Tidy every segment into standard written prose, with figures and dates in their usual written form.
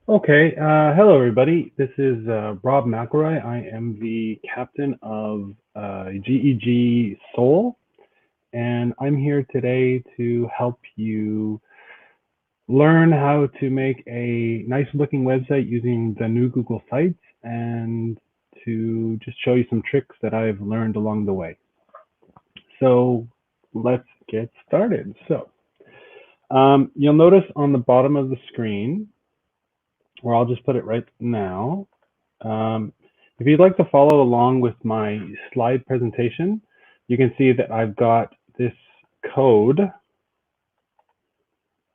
Okay, hello everybody. This is Rob McElroy. I am the captain of GEG Seoul, and I'm here today to help you learn how to make a nice looking website using the new Google Sites and to just show you some tricks that I've learned along the way. So let's get started. You'll notice on the bottom of the screen, or I'll just put it right now. If you'd like to follow along with my slide presentation, you can see that I've got this code,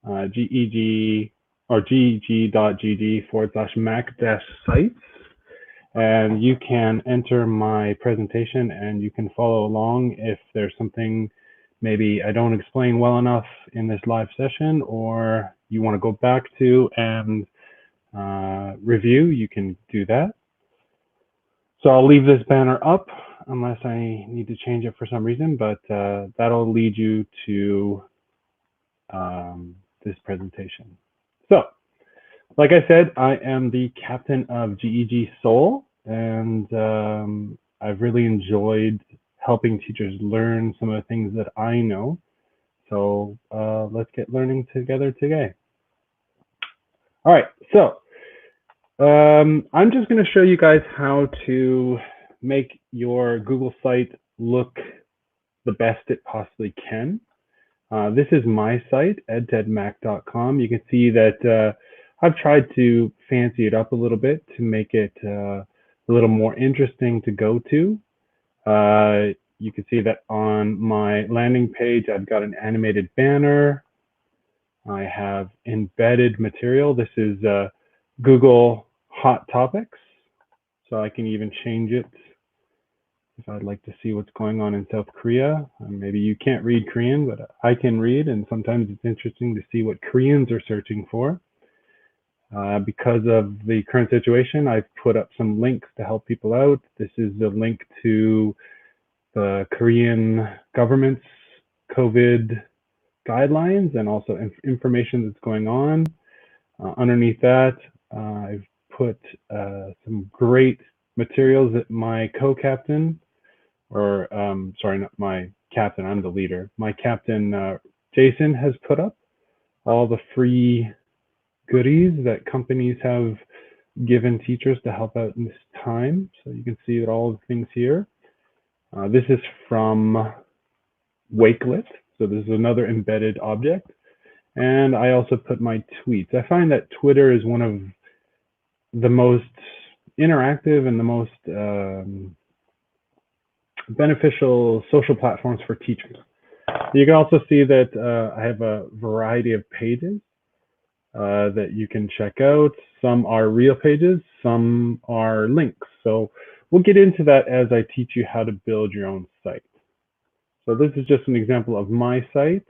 GEG or geg.gg/mac-sites, and you can enter my presentation and you can follow along if there's something maybe I don't explain well enough in this live session, or you want to go back to and review, you can do that. So I'll leave this banner up unless I need to change it for some reason, but that'll lead you to this presentation. So, like I said, I am the captain of GEG Seoul, and I've really enjoyed helping teachers learn some of the things that I know. So let's get learning together today. All right, so I'm just going to show you guys how to make your Google site look the best it possibly can. This is my site, edtedmac.com. You can see that I've tried to fancy it up a little bit to make it a little more interesting to go to. You can see that on my landing page, I've got an animated banner. I have embedded material. This is Google Hot Topics. So I can even change it if I'd like to see what's going on in South Korea. Maybe you can't read Korean, but I can read, and sometimes it's interesting to see what Koreans are searching for. Because of the current situation, I've put up some links to help people out. This is the link to the Korean government's COVID guidelines and also information that's going on. Underneath that, I've put some great materials that my co-captain, or sorry, not my captain, I'm the leader. My captain, Jason, has put up all the free goodies that companies have given teachers to help out in this time. So you can see that all the things here. This is from Wakelet. So this is another embedded object. And I also put my tweets. I find that Twitter is one of the most interactive and the most beneficial social platforms for teachers. You can also see that I have a variety of pages that you can check out. Some are real pages, some are links. So we'll get into that as I teach you how to build your own site. So this is just an example of my site.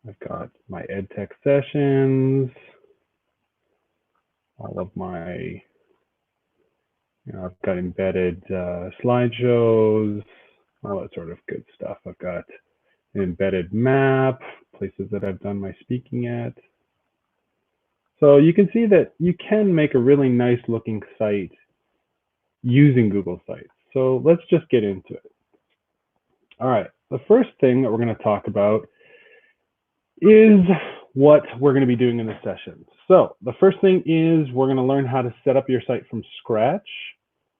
I've got my EdTech sessions, all of my, I've got embedded slideshows, all that sort of good stuff. I've got an embedded map, places that I've done my speaking at. So you can see that you can make a really nice looking site using Google Sites. So let's just get into it. All right, the first thing that we're going to talk about is what we're going to be doing in this session. So the first thing is we're going to learn how to set up your site from scratch,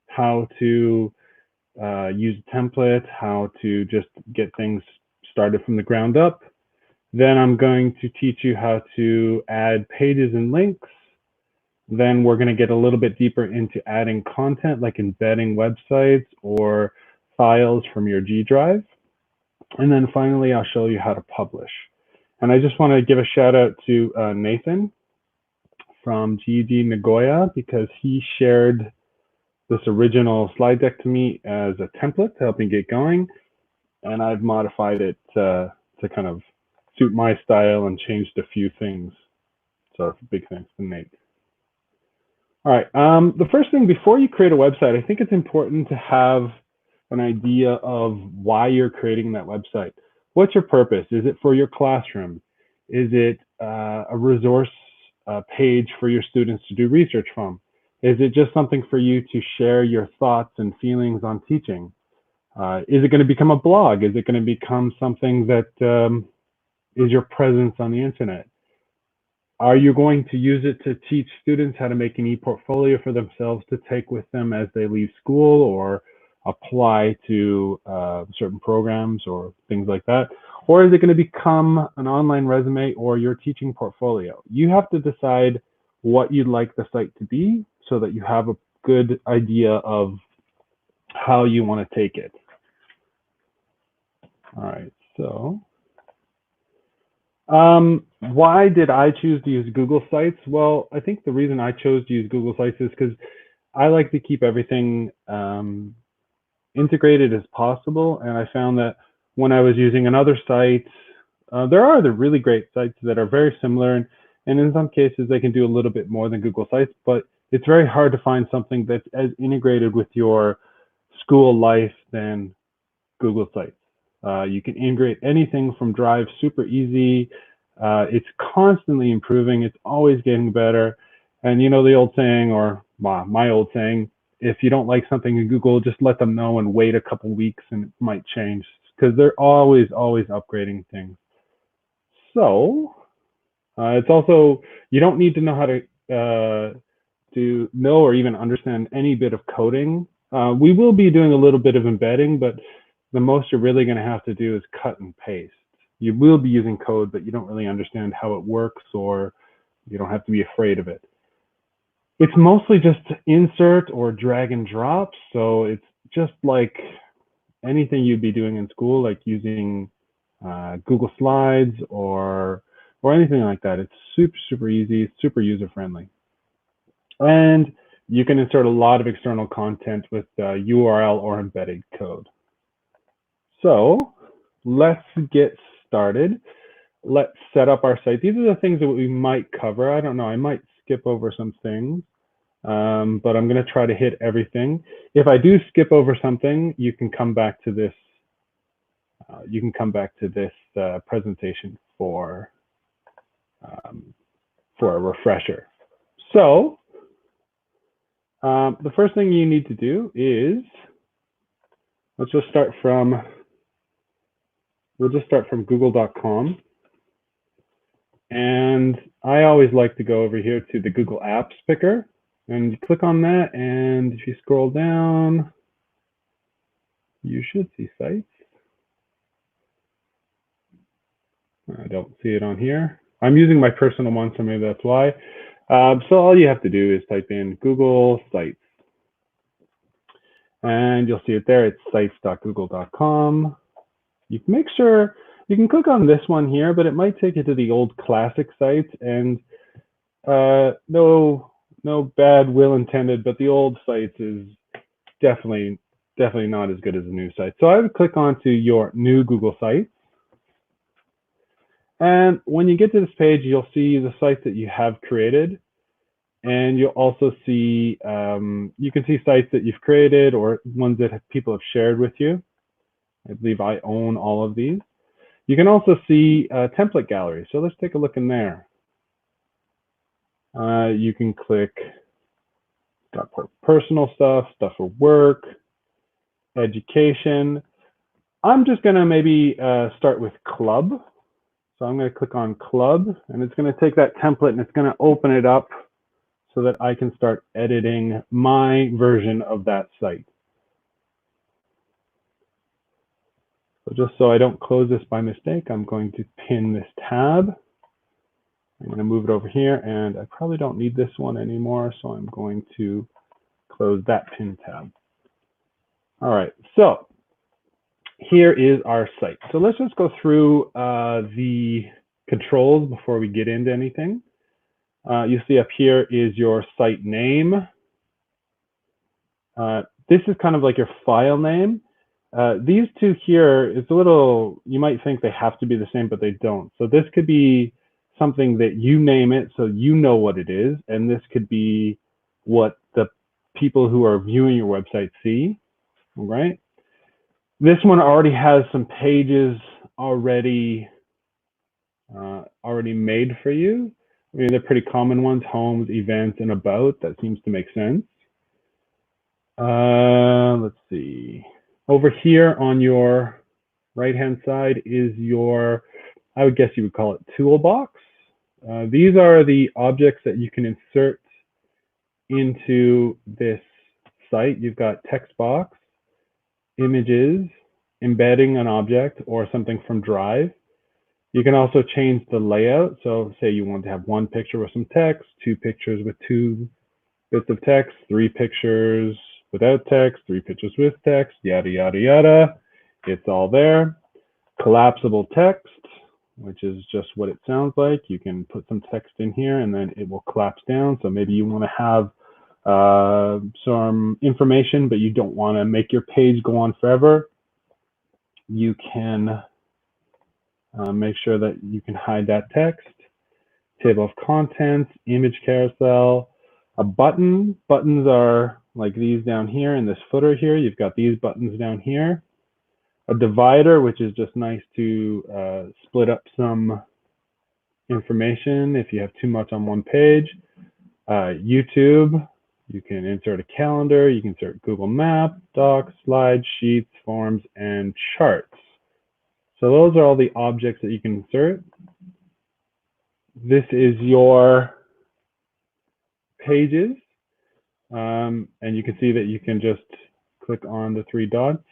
how to use a template, how to just get things started from the ground up. Then I'm going to teach you how to add pages and links. Then we're going to get a little bit deeper into adding content, like embedding websites or files from your G Drive. And then finally, I'll show you how to publish. And I just want to give a shout out to Nathan from GEG Nagoya, because he shared this original slide deck to me as a template to help me get going. And I've modified it to kind of suit my style and changed a few things. So big thanks to Nate. All right, the first thing before you create a website, I think it's important to have an idea of why you're creating that website. What's your purpose? Is it for your classroom? Is it a resource a page for your students to do research from? Is it just something for you to share your thoughts and feelings on teaching? Is it going to become a blog? Is it going to become something that is your presence on the internet? Are you going to use it to teach students how to make an e-portfolio for themselves to take with them as they leave school or apply to certain programs or things like that? Or is it going to become an online resume or your teaching portfolio? You have to decide what you'd like the site to be so that you have a good idea of how you want to take it. All right, so why did I choose to use Google Sites? Well, I think the reason I chose to use Google Sites is because I like to keep everything integrated as possible. And I found that when I was using another site, there are other really great sites that are very similar. And in some cases, they can do a little bit more than Google Sites, but it's very hard to find something that's as integrated with your school life than Google Sites. You can integrate anything from Drive super easy. It's constantly improving. It's always getting better. And you know the old saying, or my old saying, if you don't like something in Google, just let them know and wait a couple weeks and it might change, because they're always upgrading things. So it's also, you don't need to know how to know or even understand any bit of coding. We will be doing a little bit of embedding, but the most you're really going to have to do is cut and paste. You will be using code, but you don't really understand how it works, or you don't have to be afraid of it. It's mostly just insert or drag and drop. So it's just like anything you'd be doing in school, like using Google Slides or anything like that. It's super easy, super user friendly. And you can insert a lot of external content with URL or embedded code. So let's get started. Let's set up our site. These are the things that we might cover. I don't know, I might skip over some things, but I'm going to try to hit everything. If I do skip over something, you can come back to this. Presentation for a refresher. So the first thing you need to do is, let's just start from. We'll just start from google.com. And I always like to go over here to the Google Apps picker, and you click on that, and if you scroll down, you should see sites. I don't see it on here. I'm using my personal one, so maybe that's why. So all you have to do is type in Google Sites. And you'll see it there. It's sites.google.com. You can make sure, you can click on this one here, but it might take you to the old classic sites, and no bad will intended, but the old sites is definitely not as good as the new site. So I would click onto your new Google site. And when you get to this page, you'll see the sites that you have created. And you'll also see, you can see sites that you've created or ones that people have shared with you. I believe I own all of these. You can also see template gallery. So let's take a look in there. You can click stuff for personal stuff for work, education. I'm just gonna maybe start with club. So I'm gonna click on club, and it's gonna take that template and it's gonna open it up so that I can start editing my version of that site. So just so I don't close this by mistake, I'm going to pin this tab. I'm going to move it over here, and I probably don't need this one anymore, so I'm going to close that pin tab. All right, so here is our site. So let's just go through the controls before we get into anything. You see up here is your site name. This is kind of like your file name. These two here, it's a little, you might think they have to be the same, but they don't. So this could be something that you name it so you know what it is, and this could be what the people who are viewing your website see, all right? This one already has some pages already made for you. I mean, they're pretty common ones: homes, events, and about. That seems to make sense. Let's see. Over here on your right-hand side is your, I would guess you would call it toolbox. These are the objects that you can insert into this site. You've got text box, images, embedding an object or something from Drive. You can also change the layout. So say you want to have one picture with some text, two pictures with two bits of text, three pictures without text, three pictures with text, yada, yada, yada. It's all there. Collapsible text, which is just what it sounds like. You can put some text in here and then it will collapse down. So maybe you want to have some information, but you don't want to make your page go on forever. You can make sure that you can hide that text. Table of contents, image carousel, a button. Buttons are like these down here in this footer here. You've got these buttons down here. A divider, which is just nice to split up some information if you have too much on one page. YouTube, you can insert a calendar, you can insert Google Maps, Docs, Slides, Sheets, Forms, and Charts. So those are all the objects that you can insert. This is your pages, and you can see that you can just click on the three dots,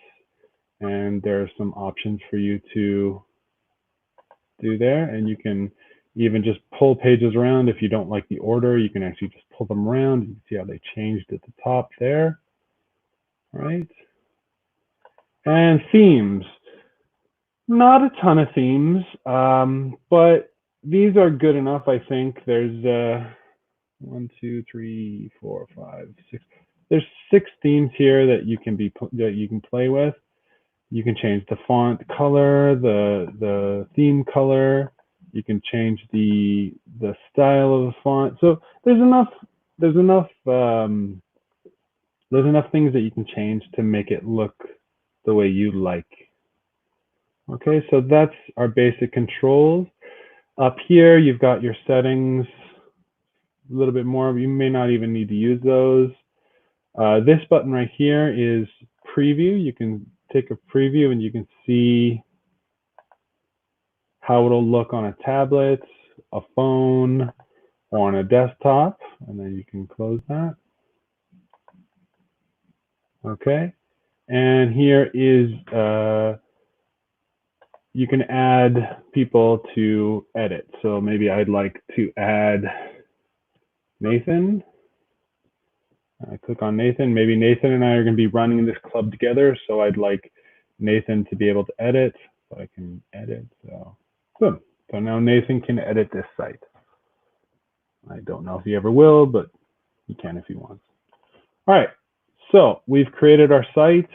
and there are some options for you to do there, and you can even just pull pages around. If you don't like the order, you can actually just pull them around. You can see how they changed at the top there, right? And themes. Not a ton of themes, but these are good enough, I think. There's 1, 2, 3, 4, 5, 6. There's 6 themes here that you can play with. You can change the font color, the theme color. You can change the style of the font. So there's enough things that you can change to make it look the way you like. Okay, so that's our basic controls. Up here, you've got your settings, a little bit more. You may not even need to use those. This button right here is preview. You can take a preview and you can see how it'll look on a tablet, a phone, or on a desktop, and then you can close that. Okay, and here is you can add people to edit. So maybe I'd like to add Nathan. I click on Nathan. Maybe Nathan and I are going to be running this club together. So I'd like Nathan to be able to edit. So I can edit. So boom. So now Nathan can edit this site. I don't know if he ever will, but he can if he wants. All right. So we've created our site.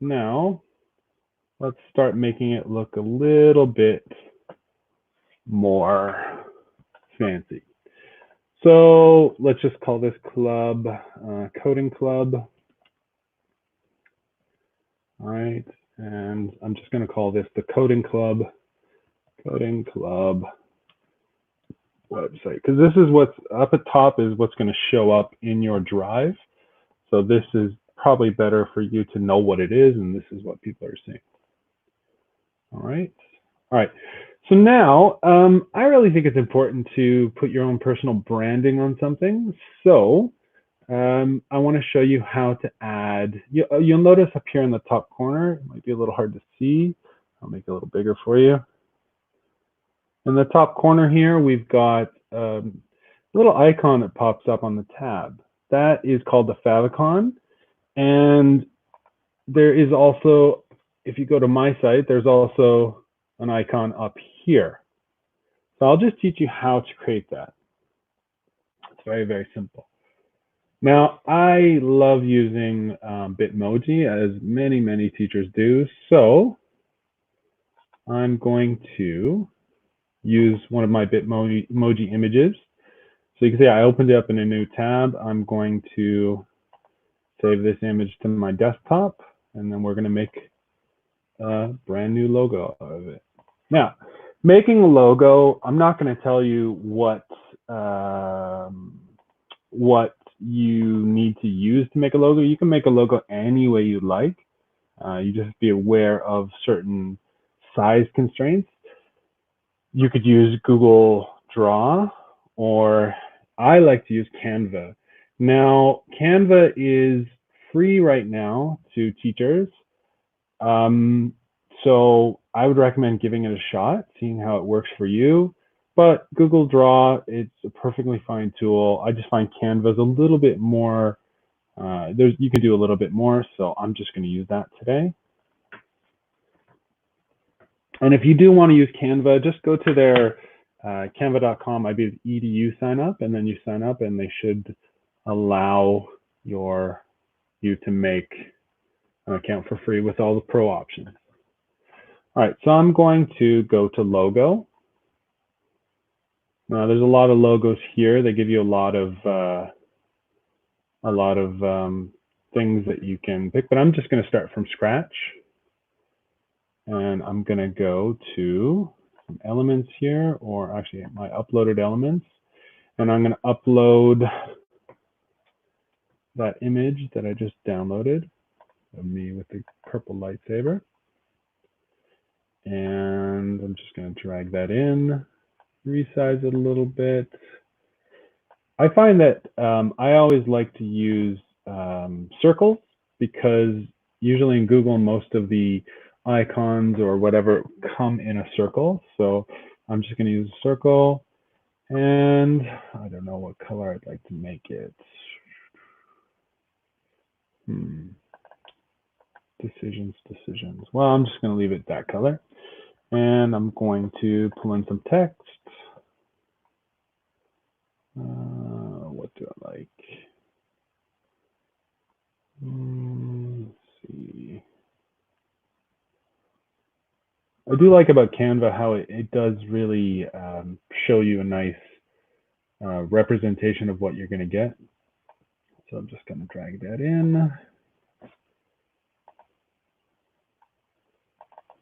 Now let's start making it look a little bit more fancy. So let's just call this club coding club. All right, and I'm just going to call this the coding club website, because this is what's up at top is what's going to show up in your Drive. So this is probably better for you to know what it is, and this is what people are seeing. All right. So now, I really think it's important to put your own personal branding on something. So I want to show you how to add. You'll notice up here in the top corner, it might be a little hard to see. I'll make it a little bigger for you. In the top corner here, we've got a little icon that pops up on the tab. That is called the favicon. And there is also, if you go to my site, there's also an icon up here. So I'll just teach you how to create that. It's very, very simple. Now, I love using Bitmoji, as many, many teachers do. So I'm going to use one of my Bitmoji images. So you can see I opened it up in a new tab. I'm going to save this image to my desktop, and then we're going to make a brand new logo out of it. Now, making a logo, I'm not going to tell you what what you need to use to make a logo. You can make a logo any way you like. You just have to be aware of certain size constraints. You could use Google Draw, or I like to use Canva. Now, Canva is free right now to teachers. So I would recommend giving it a shot, seeing how it works for you. But Google Draw, it's a perfectly fine tool. I just find Canva is a little bit more, you can do a little bit more, so I'm just going to use that today. And if you do want to use Canva, just go to their canva.com edu sign up, and then you sign up, and they should allow you to make an account for free with all the pro options. All right, so I'm going to go to logo. Now there's a lot of logos here. They give you a lot of things that you can pick, but I'm just going to start from scratch. And I'm going to go to some elements here, or actually my uploaded elements. And I'm going to upload that image that I just downloaded of me with the purple lightsaber. And I'm just going to drag that in, resize it a little bit. I find that I always like to use circles, because usually in Google, most of the icons or whatever come in a circle. So I'm just going to use a circle, and I don't know what color I'd like to make it. Decisions. Well, I'm just going to leave it that color, and I'm going to pull in some text. What do I like? Let's see. I do like about Canva how it does really show you a nice representation of what you're going to get. So I'm just going to drag that in.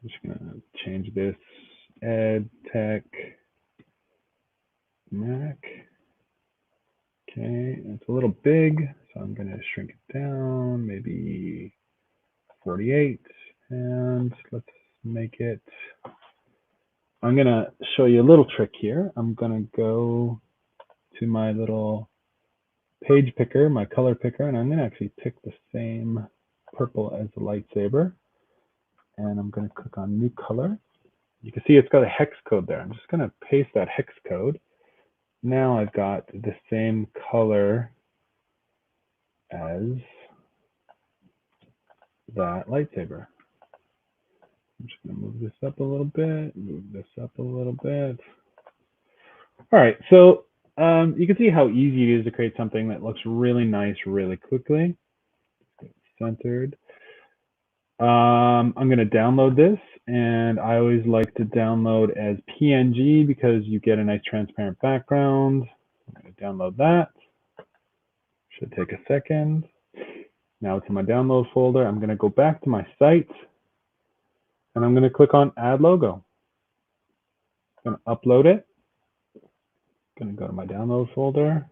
I'm just going to change this Ed Tech Mac. Okay, it's a little big, so I'm going to shrink it down, maybe 48, and let's make it. I'm going to show you a little trick here. I'm going to go to my little page picker, my color picker, and I'm going to actually pick the same purple as the lightsaber. And I'm going to click on new color. You can see it's got a hex code there. I'm just going to paste that hex code. Now I've got the same color as that lightsaber. I'm just going to move this up a little bit, move this up a little bit. All right, so you can see how easy it is to create something that looks really nice really quickly. Get centered. I'm going to download this, and I always like to download as PNG because you get a nice transparent background. I'm going to download that. Should take a second. Now it's in my download folder. I'm going to go back to my site, and I'm going to click on Add Logo. I'm going to upload it. I'm going to go to my download folder.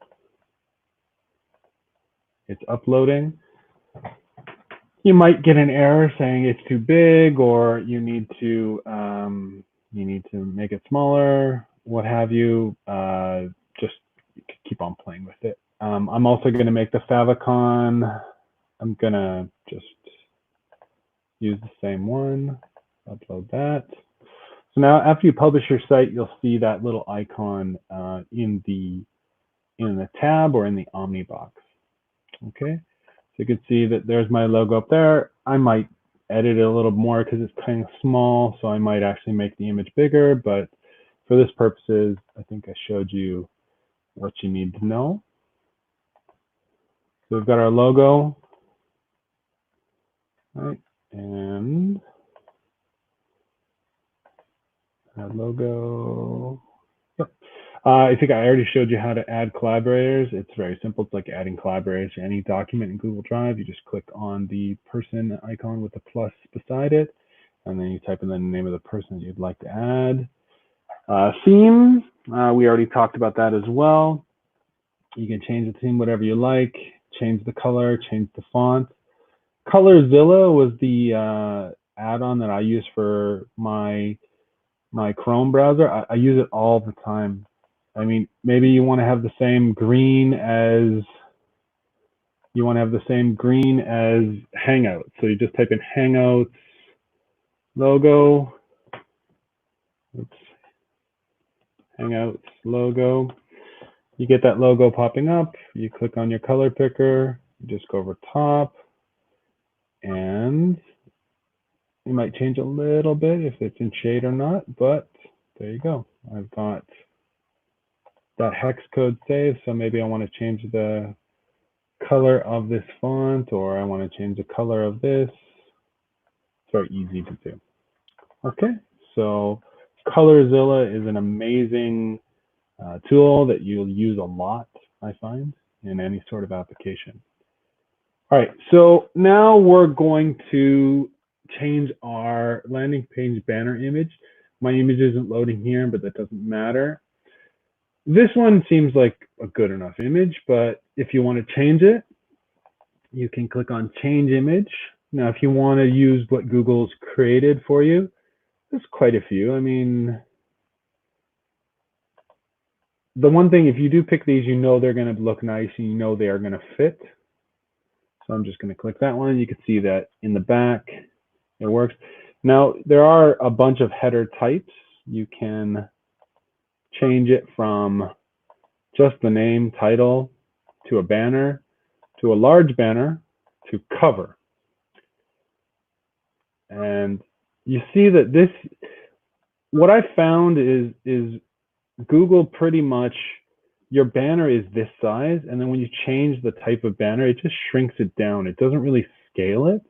It's uploading. You might get an error saying it's too big, or you need to make it smaller, what have you. Just keep on playing with it. I'm also going to make the favicon. I'm going to just use the same one, upload that. So now after you publish your site, you'll see that little icon in the tab or in the Omni box. Okay. So you can see that there's my logo up there. I might edit it a little more because it's kind of small, so I might actually make the image bigger, but for this purposes, I think I showed you what you need to know. So we've got our logo, right? And add logo. Yep. I think I already showed you how to add collaborators. It's very simple. It's like adding collaborators to any document in Google Drive. You just click on the person icon with the plus beside it, and then you type in the name of the person that you'd like to add. Theme, we already talked about that as well. You can change the theme whatever you like, change the color, change the font. ColorZilla was the add-on that I use for my Chrome browser. I use it all the time. I mean, maybe you want to have the same green as Hangouts. So you just type in Hangouts logo. Oops. Hangouts logo. You get that logo popping up. You click on your color picker. You just go over top, and you might change a little bit if it's in shade or not. But there you go. I've got that hex code saved. So maybe I want to change the color of this font, or I want to change the color of this. It's very easy to do. Okay, so ColorZilla is an amazing tool that you'll use a lot, I find, in any sort of application. All right, so now we're going to change our landing page banner image. My image isn't loading here, but that doesn't matter. This one seems like a good enough image, but if you want to change it, you can click on Change Image. Now, if you want to use what Google's created for you, there's quite a few. I mean, the one thing, if you do pick these, you know they're going to look nice and you know they are going to fit. So I'm just going to click that one. You can see that in the back, it works. Now, there are a bunch of header types. You can change it from just the name, title, to a banner, to a large banner, to cover. And you see that this, what I found is Google pretty much, your banner is this size, and then when you change the type of banner, it just shrinks it down. It doesn't really scale it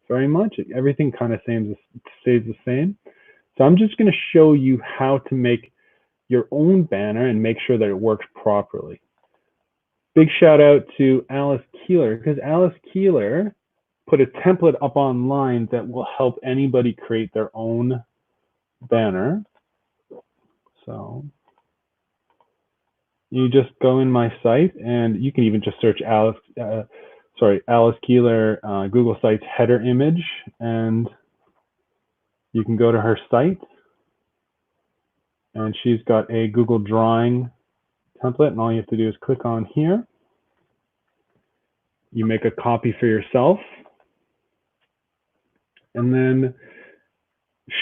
very much. Everything kind of stays the same. So I'm just going to show you how to make your own banner and make sure that it works properly. Big shout out to Alice Keeler, because Alice Keeler put a template up online that will help anybody create their own banner. So you just go in my site, and you can even just search Alice Keeler Google Sites header image, and you can go to her site, and she's got a Google Drawing template, and all you have to do is click on here. You make a copy for yourself, and then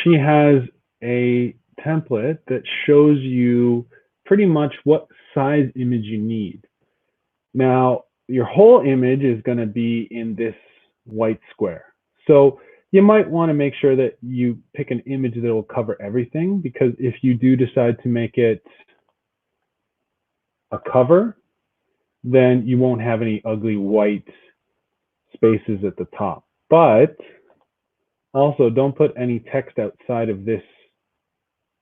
she has a template that shows you pretty much what size image you need. Now, your whole image is going to be in this white square. So you might want to make sure that you pick an image that will cover everything, because if you do decide to make it a cover, then you won't have any ugly white spaces at the top. But also, don't put any text outside of this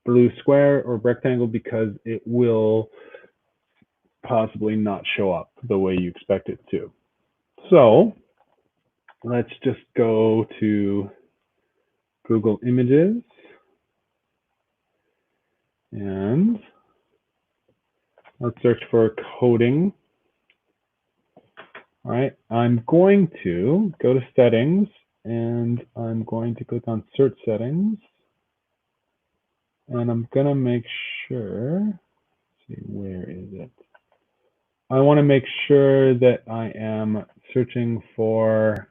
blue square or rectangle, because it will possibly not show up the way you expect it to. So let's just go to Google Images, and let's search for coding. All right, I'm going to go to settings, and I'm going to click on search settings, and I'm going to make sure, let's see, where is it? I want to make sure that I am searching for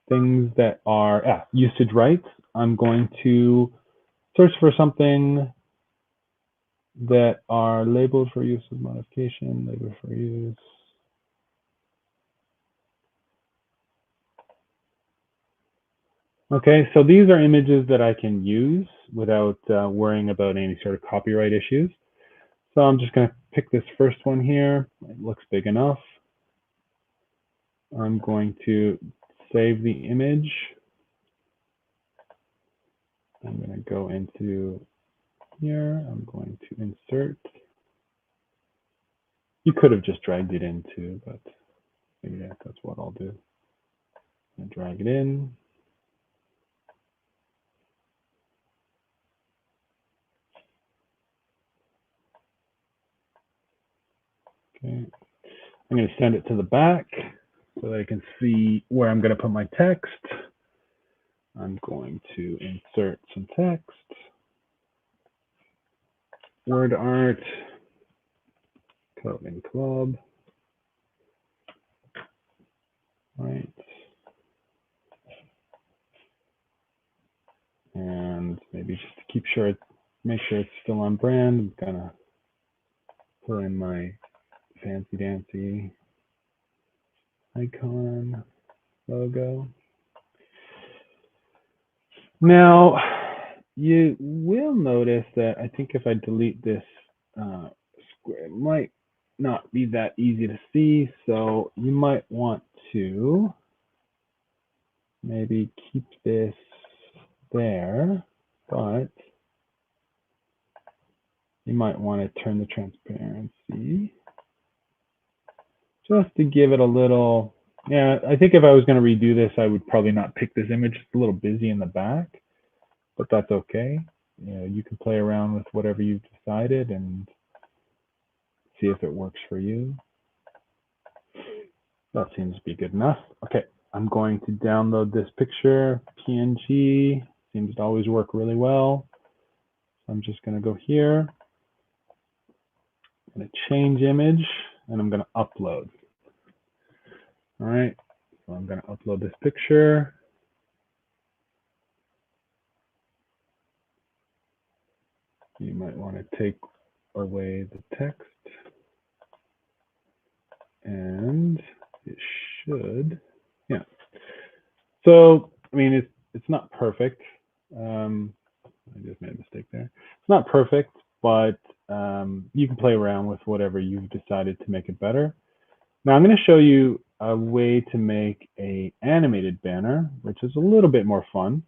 things that are usage rights. I'm going to search for something that are labeled for use with modification, labeled for use. Okay, so these are images that I can use without worrying about any sort of copyright issues. So I'm just going to pick this first one here. It looks big enough. I'm going to save the image. I'm going to go into here. I'm going to insert. You could have just dragged it in too, but yeah, that's what I'll do. And drag it in. Okay, I'm going to send it to the back so that I can see where I'm going to put my text. I'm going to insert some text, word art, coding club, right? And maybe just to keep sure, make sure it's still on brand, I'm gonna put in my fancy dancy icon logo. Now, you will notice that I think if I delete this square, it might not be that easy to see. So you might want to maybe keep this there, but you might want to turn the transparency just to give it a little. Yeah, I think if I was going to redo this, I would probably not pick this image. It's a little busy in the back, but that's okay. You know, you can play around with whatever you've decided and see if it works for you. That seems to be good enough. Okay, I'm going to download this picture, PNG. Seems to always work really well. So I'm just going to go here. I'm going to change image, and I'm going to upload. All right, so I'm going to upload this picture. You might want to take away the text, and it should, yeah. So, I mean, it's not perfect. I just made a mistake there. It's not perfect, but you can play around with whatever you've decided to make it better. Now I'm going to show you a way to make an animated banner, which is a little bit more fun.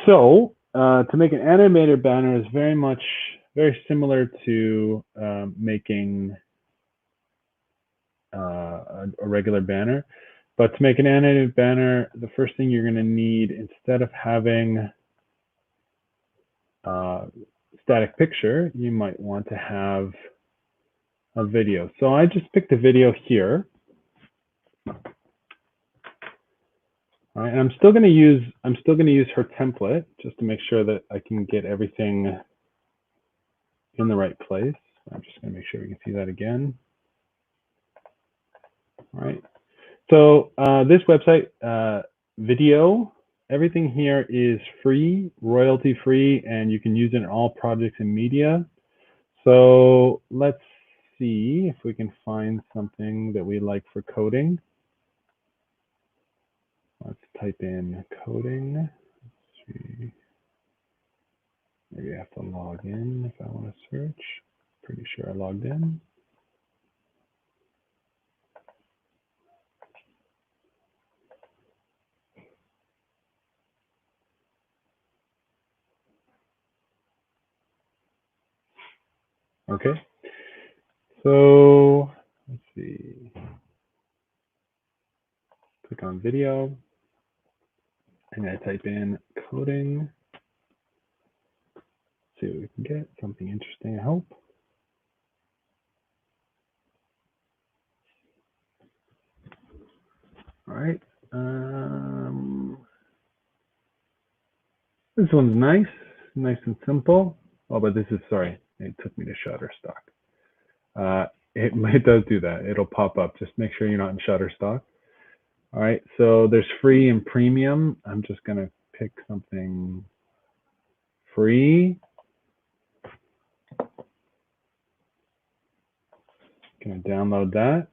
So to make an animated banner is very similar to making a regular banner. But to make an animated banner, the first thing you're going to need, instead of having static picture, you might want to have a video. So I just picked a video here. All right, and I'm still going to use her template just to make sure that I can get everything in the right place. I'm just going to make sure we can see that again. All right. So this website, video, everything here is free, royalty free, and you can use it in all projects and media. So let's see if we can find something that we like for coding. Let's type in coding. Let's see. Maybe I have to log in if I want to search. Pretty sure I logged in. Okay. So let's see. Click on video. I'm going to type in coding. See what we can get. Something interesting, I hope. All right. This one's nice and simple. Oh, but this is, sorry, it took me to Shutterstock. It does do that. It'll pop up. Just make sure you're not in Shutterstock. All right, so there's free and premium. I'm just gonna pick something free. Gonna download that.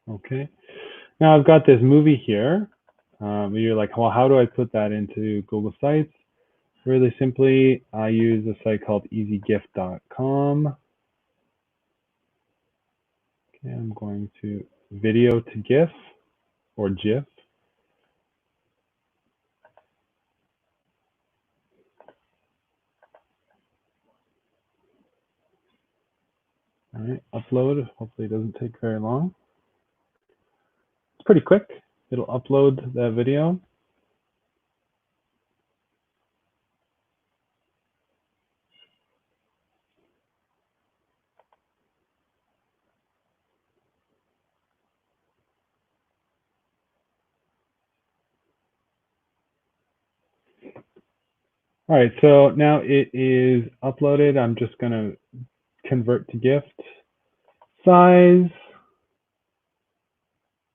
Okay, now I've got this movie here. You're like, well, how do I put that into Google Sites? Really simply, I use a site called easygif.com. Okay, I'm going to video to GIF or GIF. All right, upload. Hopefully it doesn't take very long. It's pretty quick. It'll upload that video. All right, so now it is uploaded. I'm just gonna convert to gift size.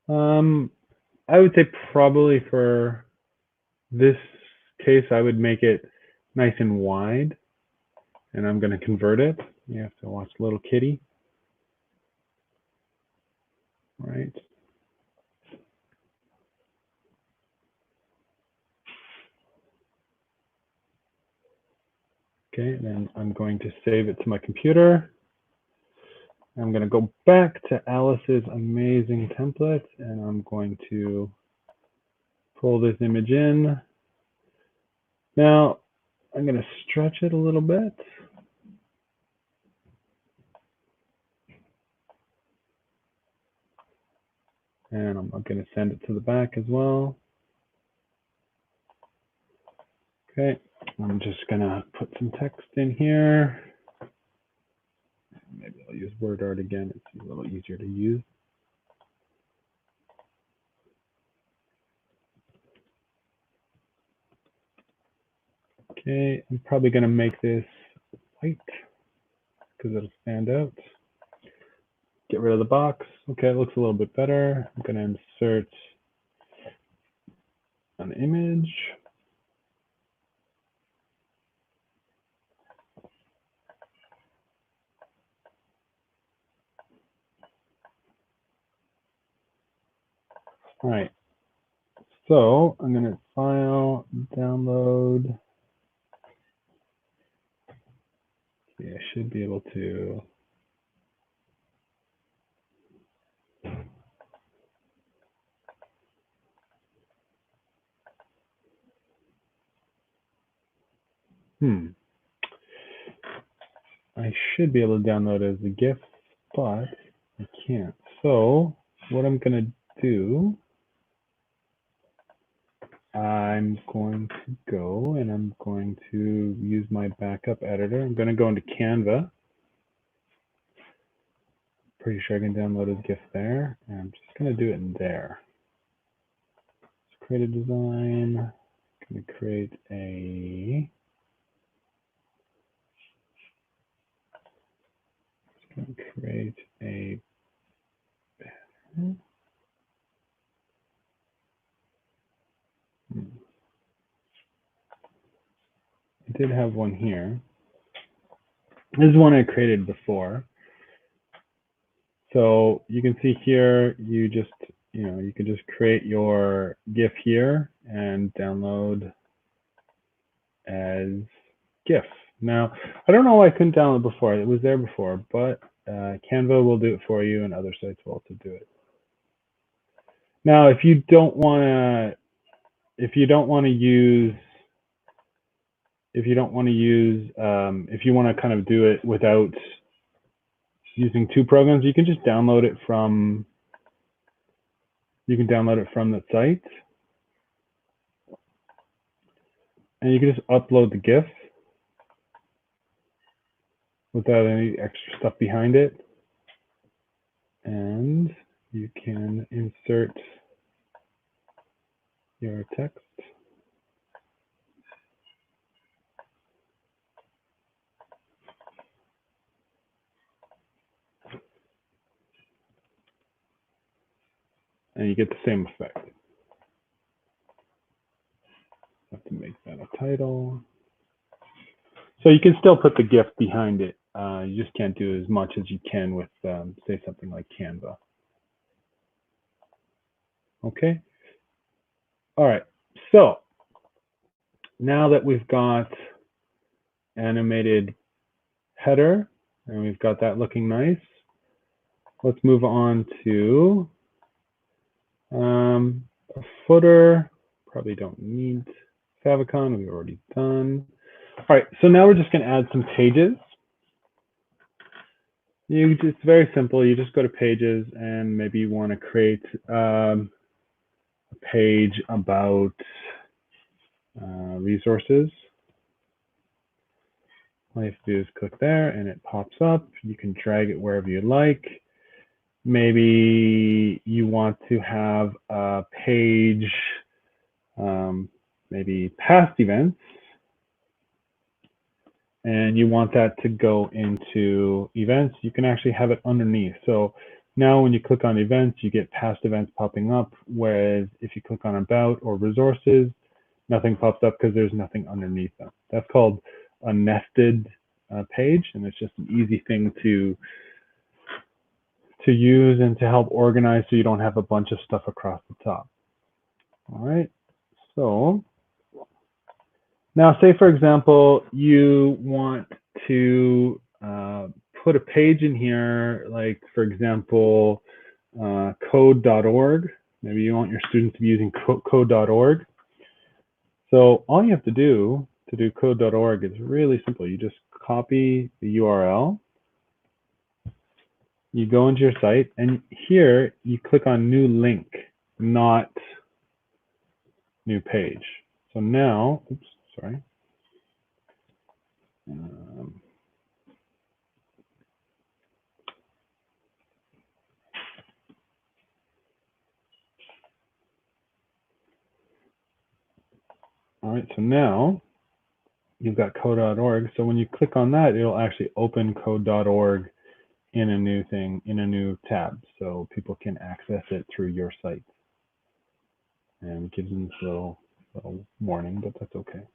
I would say probably for this case, I would make it nice and wide, and I'm gonna convert it. You have to watch little kitty, right? Okay, then I'm going to save it to my computer. I'm going to go back to Alice's amazing template, and I'm going to pull this image in. Now, I'm going to stretch it a little bit. And I'm going to send it to the back as well. Okay, I'm just going to put some text in here. Maybe I'll use WordArt again. It's a little easier to use. Okay, I'm probably going to make this white because it'll stand out. Get rid of the box. Okay, it looks a little bit better. I'm going to insert an image. All right, so I'm going to file, download. Yeah, I should be able to. I should be able to download it as a GIF, but I can't. So what I'm going to do, I'm going to go and I'm going to use my backup editor. I'm going to go into Canva. Pretty sure I can download a GIF there. And I'm just going to do it in there. Let's create a design. I'm going to create a. Going to create a banner. I did have one here. This is one I created before. So you can see here, you just, you can just create your GIF here and download as GIF. Now, I don't know why I couldn't download before. It was there before, but Canva will do it for you, and other sites will also do it. Now, if you don't want to use, if you want to kind of do it without using two programs, you can just download it from. You can download it from the site, and you can just upload the GIF without any extra stuff behind it. And you can insert your text. And you get the same effect. Have to make that a title. So you can still put the GIF behind it. You just can't do as much as you can with, say, something like Canva. Okay. All right. So now that we've got animated header and we've got that looking nice, let's move on to a footer. Probably don't need favicon. We've already done. All right. So now we're just going to add some pages. It's very simple. You just go to pages and maybe you want to create a page about resources. All you have to do is click there and it pops up. You can drag it wherever you like. Maybe you want to have a page, maybe past events. and you want that to go into events, you can actually have it underneath. So now when you click on events, you get past events popping up, whereas if you click on about or resources, nothing pops up because there's nothing underneath them. That's called a nested page, and it's just an easy thing to use and to help organize so you don't have a bunch of stuff across the top. All right, so now say for example, you want to put a page in here, like for example, code.org. Maybe you want your students to be using code.org. So all you have to do code.org is really simple. You just copy the URL, you go into your site, and here you click on new link, not new page. So now, oops, sorry. All right, so now you've got code.org. So when you click on that, it'll actually open code.org in a new thing, in a new tab, so people can access it through your site. And it gives them this little warning, but that's okay.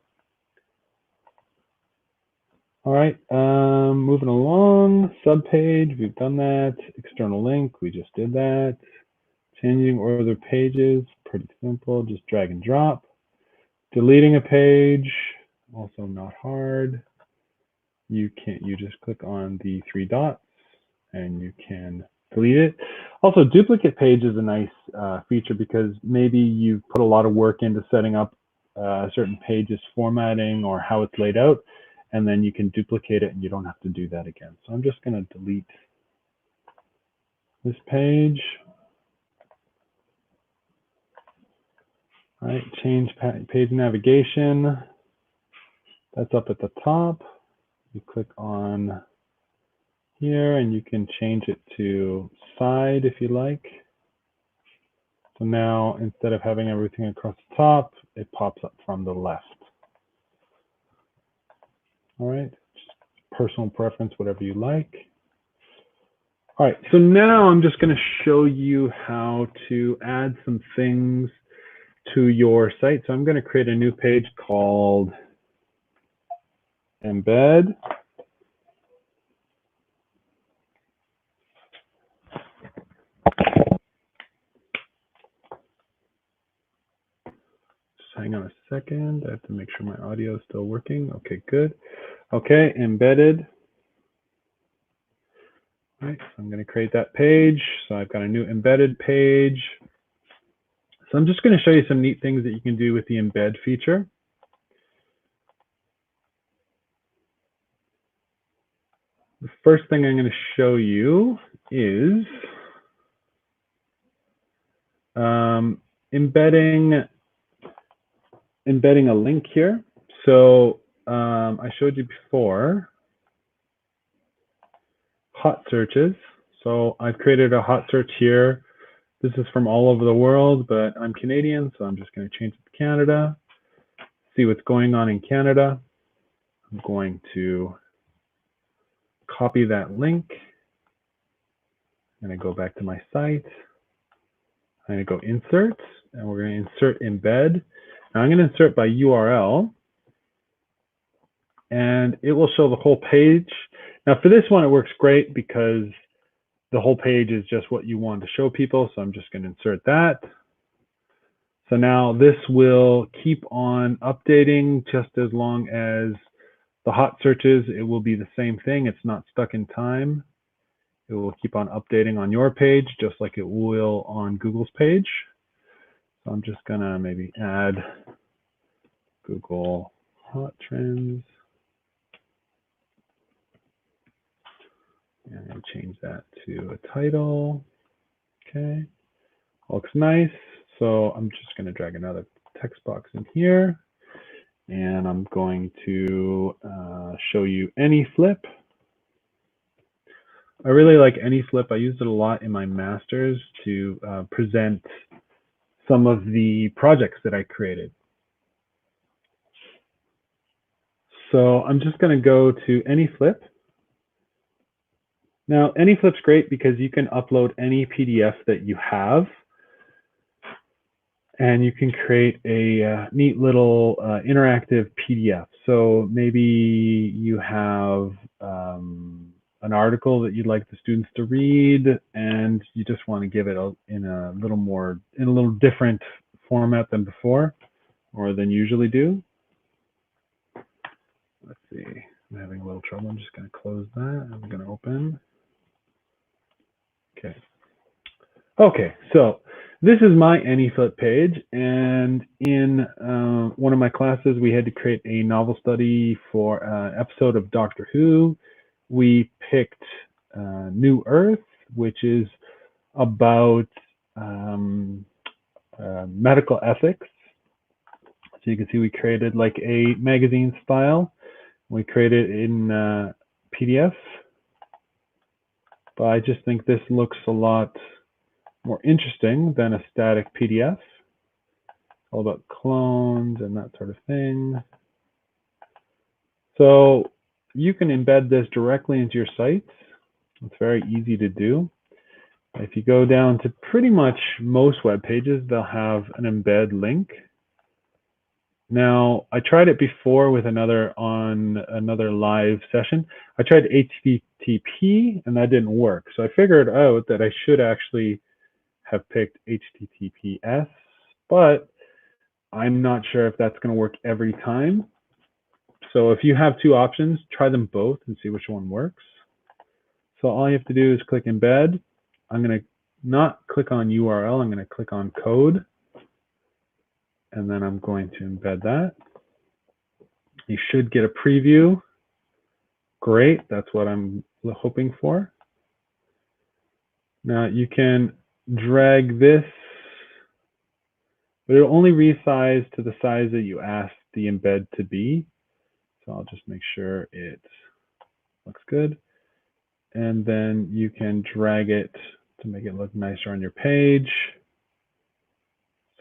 All right, moving along, subpage, we've done that. External link, we just did that. Changing order pages, pretty simple, just drag and drop. Deleting a page, also not hard. You just click on the 3 dots and you can delete it. Also, duplicate page is a nice feature because maybe you put a lot of work into setting up certain pages formatting or how it's laid out, and then you can duplicate it and you don't have to do that again. So I'm just going to delete this page. All right, change page navigation. That's up at the top. You click on here and you can change it to side if you like. So now instead of having everything across the top, it pops up from the left. All right, just personal preference, whatever you like. All right, so now I'm just going to show you how to add some things to your site. So I'm going to create a new page called Embed. Just hang on a second. I have to make sure my audio is still working. Okay, good. Okay, embedded. All right, so I'm going to create that page. So I've got a new embedded page. So I'm just going to show you some neat things that you can do with the embed feature. The first thing I'm going to show you is embedding a link here. So I showed you before hot searches. So I've created a hot search here. This is from all over the world, but I'm Canadian, so I'm just going to change it to Canada. See what's going on in Canada. I'm going to copy that link. I'm going to go back to my site. I'm going to go insert, and we're going to insert embed. Now I'm going to insert by URL, and it will show the whole page. Now for this one, it works great because the whole page is just what you want to show people. So I'm just going to insert that. So now this will keep on updating just as long as the hot searches, it will be the same thing. It's not stuck in time. It will keep on updating on your page, just like it will on Google's page. So I'm just gonna maybe add Google Hot Trends. And change that to a title. Okay, looks nice. So I'm just gonna drag another text box in here. And I'm going to show you AnyFlip. I really like AnyFlip. I used it a lot in my master's to present some of the projects that I created. So I'm just going to go to AnyFlip. Now, AnyFlip's great because you can upload any PDF that you have, and you can create a neat little interactive PDF. So maybe you have an article that you'd like the students to read, and you just want to give it in a little different format than before, or than usually do. Let's see, I'm having a little trouble. I'm just going to close that. I'm going to open. Okay. Okay, so this is my AnyFlip page, and in one of my classes, we had to create a novel study for an episode of Doctor Who. We picked New Earth, which is about medical ethics. So you can see we created like a magazine style. We created it in PDF, but I just think this looks a lot more interesting than a static PDF. All about clones and that sort of thing. So you can embed this directly into your sites. It's very easy to do. If you go down to pretty much most web pages, they'll have an embed link. Now, I tried it before with another live session. I tried HTTP and that didn't work. So I figured out that I should actually have picked HTTPS, but I'm not sure if that's going to work every time. So if you have two options, try them both and see which one works. So all you have to do is click embed. I'm going to not click on URL, I'm going to click on code. And then I'm going to embed that. You should get a preview. Great, that's what I'm hoping for. Now you can drag this, but it'll only resize to the size that you asked the embed to be. So I'll just make sure it looks good. And then you can drag it to make it look nicer on your page.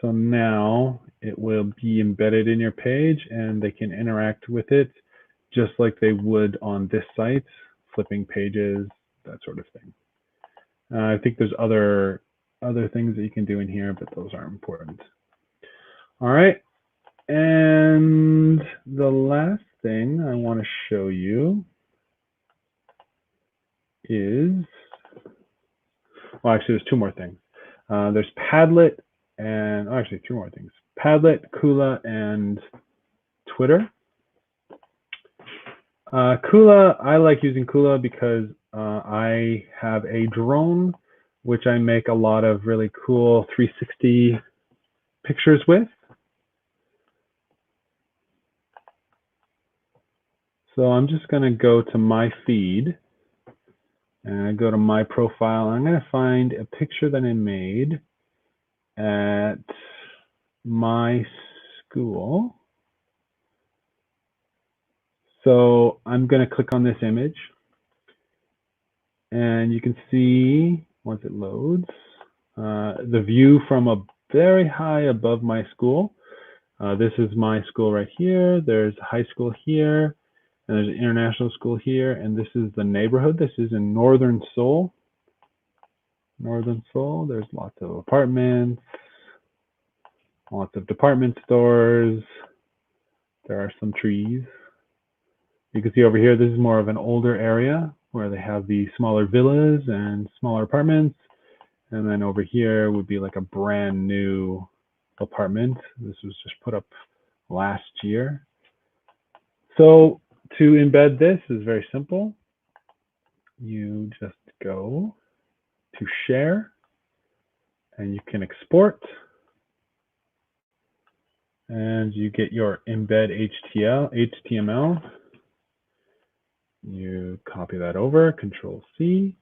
So now it will be embedded in your page and they can interact with it just like they would on this site, flipping pages, that sort of thing. I think there's other things that you can do in here, but those aren't important. All right. And the last thing I want to show you is, well, actually, there's two more things. There's Padlet and, oh, actually, three more things. Padlet, Kula, and Twitter. Kula, I like using Kula because I have a drone, which I make a lot of really cool 360 pictures with. So I'm just going to go to my feed and I go to my profile. I'm going to find a picture that I made at my school. So I'm going to click on this image and you can see once it loads the view from a very high above my school. This is my school right here. There's a high school here. And there's an international school here, and this is the neighborhood. This is in Northern Seoul. Northern Seoul, there's lots of apartments, lots of department stores. There are some trees. You can see over here, this is more of an older area where they have the smaller villas and smaller apartments. And then over here would be like a brand new apartment. This was just put up last year. So to embed this is very simple. You just go to share and you can export and you get your embed HTML. You copy that over, Control C.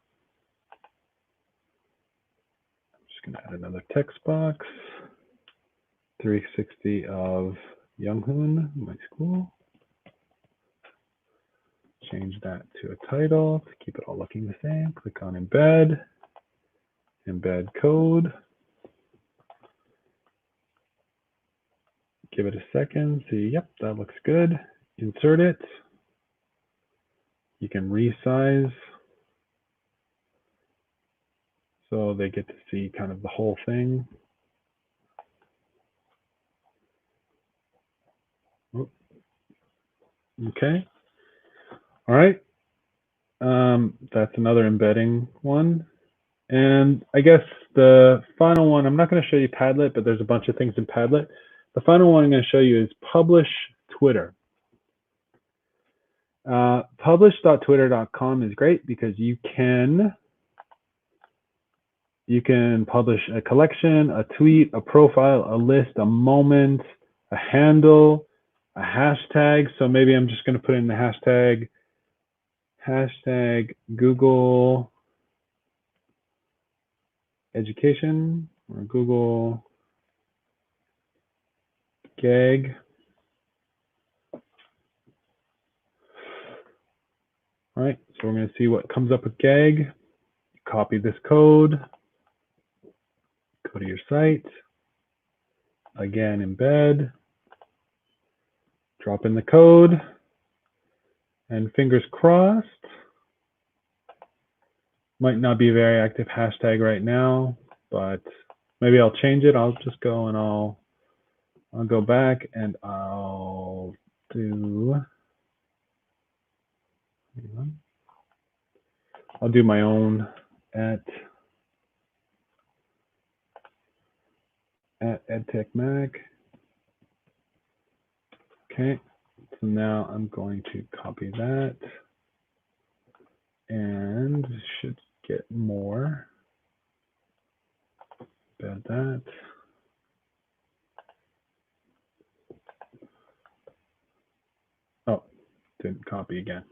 I'm just going to add another text box. 360 of Younghoon, my school. Change that to a title to keep it all looking the same. Click on embed, embed code. Give it a second, see, yep, that looks good. insert it. You can resize so they get to see kind of the whole thing. Okay. All right. That's another embedding one. And I guess the final one, I'm not going to show you Padlet, but there's a bunch of things in Padlet. The final one I'm going to show you is publish Twitter. Publish.twitter.com is great because you can publish a collection, a tweet, a profile, a list, a moment, a handle, a hashtag. So maybe I'm just going to put in the hashtag Google education or Google GEG. All right, so we're going to see what comes up with GEG. Copy this code, go to your site, again embed, drop in the code, and fingers crossed. Might not be a very active hashtag right now, but maybe I'll change it. I'll just go and I'll go back and I'll do my own at EdTechMac. Okay, so now I'm going to copy that and should get more. Embed that. Oh, didn't copy again.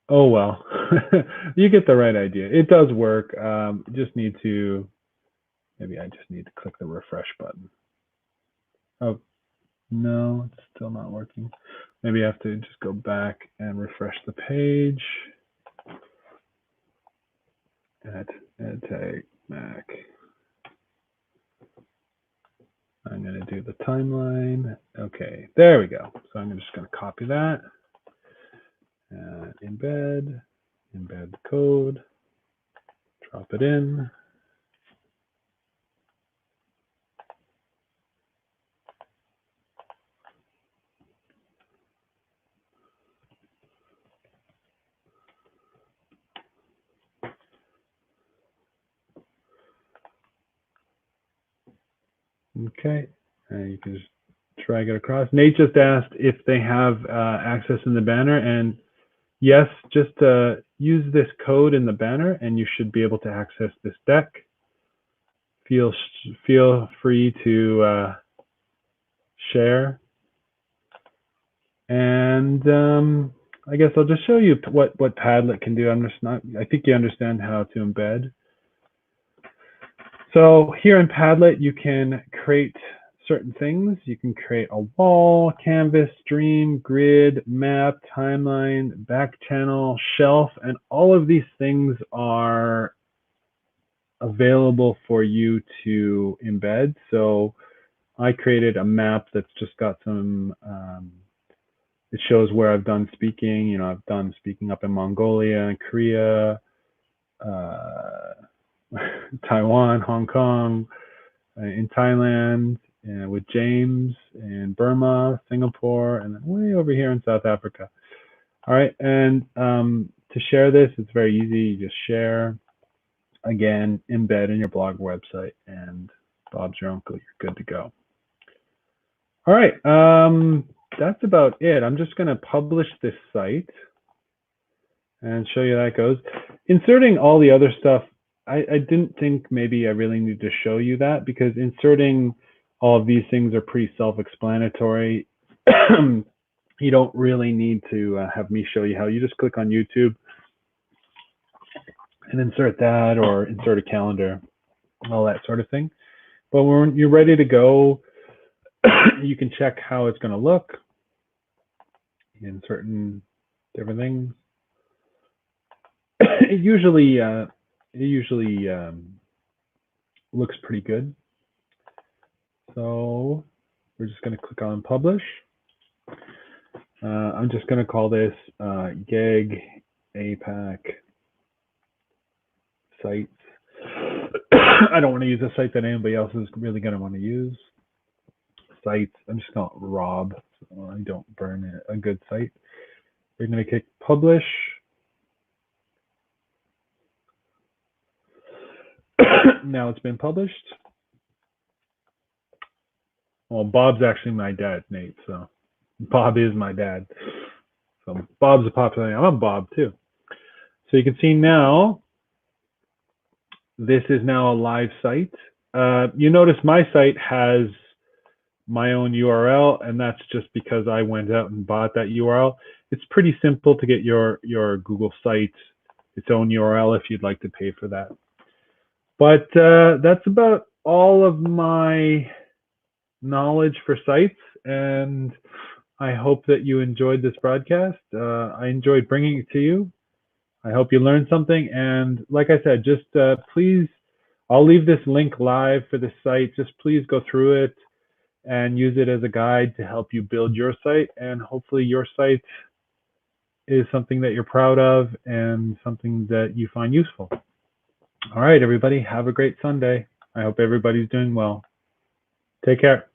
Oh well, you get the right idea. It does work. Just need to, maybe I just need to click the refresh button. Oh, no, it's still not working. Maybe I have to just go back and refresh the page. At EdTechMac. I'm going to do the timeline. Okay, there we go. So I'm just going to copy that. Embed the code, drop it in. Okay, and you can just drag it across. Nate just asked if they have access in the banner, and yes, just use this code in the banner and you should be able to access this deck. Feel free to share. And I guess I'll just show you what Padlet can do. I think you understand how to embed. So here in Padlet, you can create certain things. You can create a wall, canvas, stream, grid, map, timeline, back channel, shelf, and all of these things are available for you to embed. So I created a map that's just got some, it shows where I've done speaking. You know, I've done speaking up in Mongolia and Korea, Taiwan, Hong Kong, in Thailand, and with James in Burma, Singapore, and then way over here in South Africa. All right, and to share this, it's very easy. You just share, again, embed in your blog website, and Bob's your uncle. You're good to go. All right, that's about it. I'm just going to publish this site and show you how that goes. Inserting all the other stuff, I didn't think maybe I really need to show you that, because inserting all of these things are pretty self-explanatory. You don't really need to have me show you how. You just click on YouTube and insert that, or insert a calendar, all that sort of thing. But when you're ready to go, you can check how it's going to look in certain different things. It usually looks pretty good. So we're just going to click on publish. I'm just going to call this GEG APAC sites. I don't want to use a site that anybody else is really going to want to use. Sites, I'm just going to rob so I don't burn a good site. We're going to click publish. Now it's been published. Well, Bob's actually my dad, Nate, so Bob is my dad. So Bob's a popular name. I'm a Bob too. So you can see now, this is now a live site. You notice my site has my own URL, and that's just because I went out and bought that URL. It's pretty simple to get your Google site its own URL if you'd like to pay for that. But that's about all of my knowledge for sites, and I hope that you enjoyed this broadcast. I enjoyed bringing it to you. I hope you learned something, and like I said, just please, I'll leave this link live for the site. Just please go through it and use it as a guide to help you build your site, and hopefully your site is something that you're proud of and something that you find useful. All right, everybody, have a great Sunday. I hope everybody's doing well. Take care.